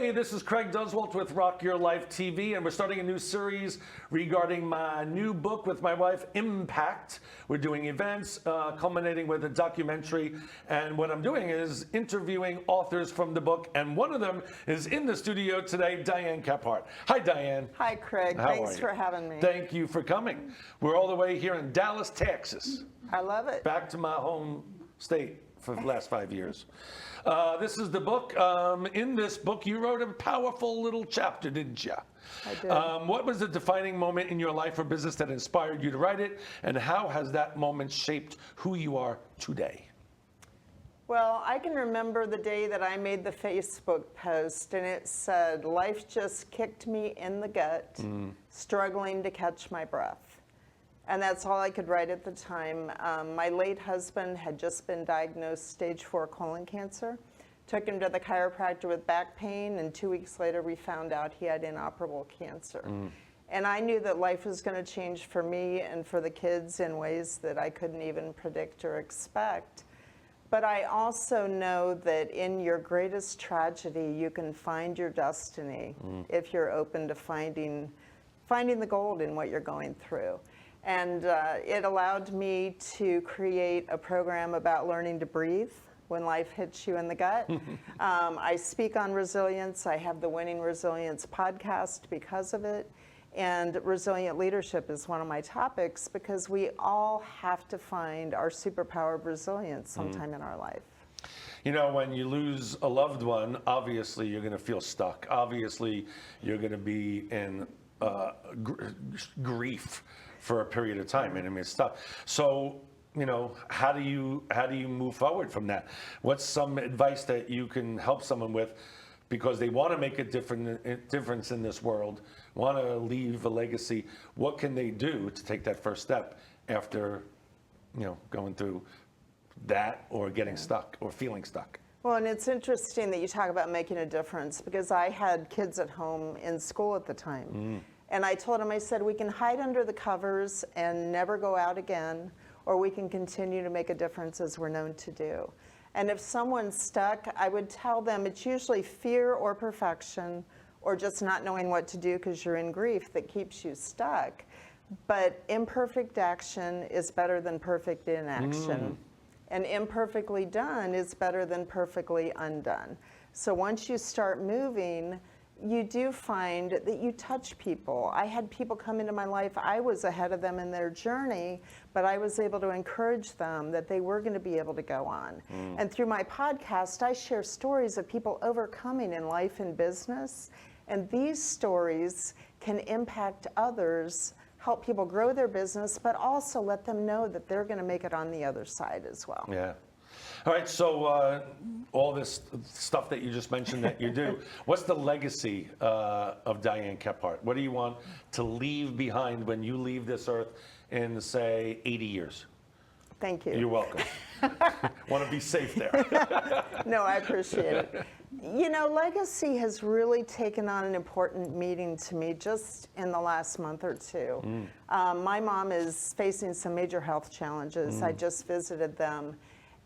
Hey, this is Craig Duswalt with Rock Your Life TV, and we're starting a new series regarding my new book with my wife, Impact. We're doing events, culminating with a documentary, and what I'm doing is interviewing authors from the book, and one of them is in the studio today, Diane Kephart. Hi, Diane. Hi, Craig. Thanks for having me. Thank you for coming. We're all the way here in Dallas, Texas. I love it. Back to my home state for the last 5 years. This is the book. In this book, you wrote a powerful little chapter, didn't you? I did. What was the defining moment in your life or business that inspired you to write it, and how has that moment shaped who you are today? Well, I can remember the day that I made the Facebook post, and it said, "Life just kicked me in the gut, struggling to catch my breath." And that's all I could write at the time. My late husband had just been diagnosed stage 4 colon cancer. Took him to the chiropractor with back pain, and 2 weeks later we found out he had inoperable cancer. And I knew that life was going to change for me and for the kids in ways that I couldn't even predict or expect. But I also know that in your greatest tragedy, you can find your destiny if you're open to finding the gold in what you're going through. And it allowed me to create a program about learning to breathe when life hits you in the gut. I speak on resilience. I have the Winning Resilience podcast because of it. And resilient leadership is one of my topics because we all have to find our superpower of resilience sometime in our life. You know, when you lose a loved one, obviously you're going to feel stuck. Obviously, you're going to be in grief for a period of time, and I mean, it's tough. So, you know, how do you move forward from that? What's some advice that you can help someone with because they want to make a difference in this world, want to leave a legacy? What can they do to take that first step after, you know, going through that or getting stuck or feeling stuck? Well, and it's interesting that you talk about making a difference because I had kids at home in school at the time. And I told him, I said, we can hide under the covers and never go out again, or we can continue to make a difference as we're known to do. And if someone's stuck, I would tell them it's usually fear or perfection or just not knowing what to do because you're in grief that keeps you stuck. But imperfect action is better than perfect inaction. And imperfectly done is better than perfectly undone. So once you start moving, you do find that you touch people. I had people come into my life, I was ahead of them in their journey, but I was able to encourage them that they were going to be able to go on. And through my podcast, I share stories of people overcoming in life and business, and these stories can impact others, help people grow their business, but also let them know that they're going to make it on the other side as well. Yeah. All right, so all this stuff that you just mentioned that you do, what's the legacy of Diane Kephart? What do you want to leave behind when you leave this earth in, say, 80 years? Thank you. You're welcome. Want to be safe there. No, I appreciate it. You know, legacy has really taken on an important meaning to me just in the last month or two. My mom is facing some major health challenges. I just visited them.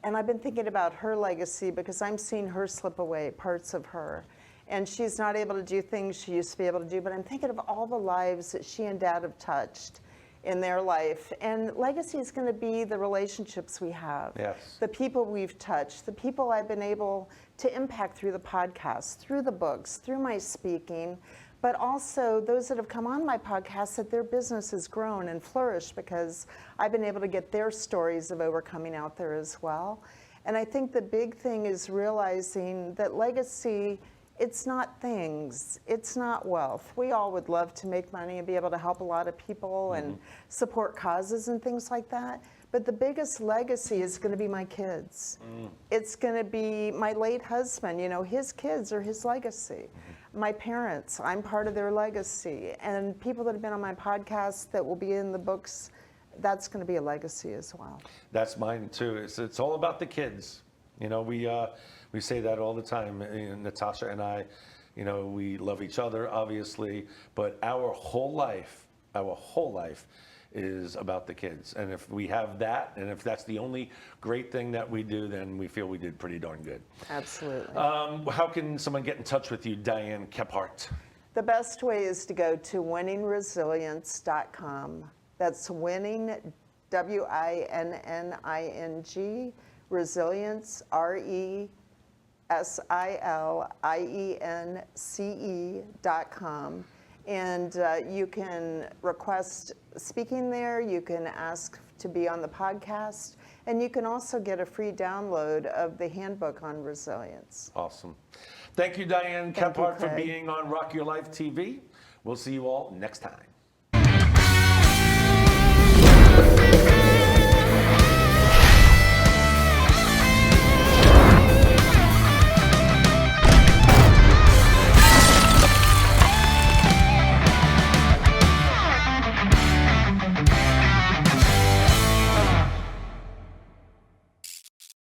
And I've been thinking about her legacy because I'm seeing her slip away, parts of her. And she's not able to do things she used to be able to do, but I'm thinking of all the lives that she and Dad have touched in their life. And legacy is going to be the relationships we have, the people we've touched, the people I've been able to impact through the podcast, through the books, through my speaking, but also those that have come on my podcast that their business has grown and flourished because I've been able to get their stories of overcoming out there as well. And I think the big thing is realizing that legacy, it's not things, it's not wealth. We all would love to make money and be able to help a lot of people and support causes and things like that. But the biggest legacy is going to be my kids. It's going to be my late husband, you know, his kids are his legacy. My parents, I'm part of their legacy. And people that have been on my podcast that will be in the books, that's going to be a legacy as well. That's mine too. It's all about the kids. You know, we say that all the time. Natasha and I, you know, we love each other, obviously, but our whole life is about the kids. And if we have that, and if that's the only great thing that we do, then we feel we did pretty darn good. Absolutely. How can someone get in touch with you, Diane Kephart? The best way is to go to winningresilience.com. That's winning, WINNING, resilience, RESILIENCE.com. And you can request speaking there, you can ask to be on the podcast, and you can also get a free download of the handbook on resilience. Awesome. Thank you, Diane Thank you, Kephart, for Craig. being on Rock Your Life TV. We'll see you all next time.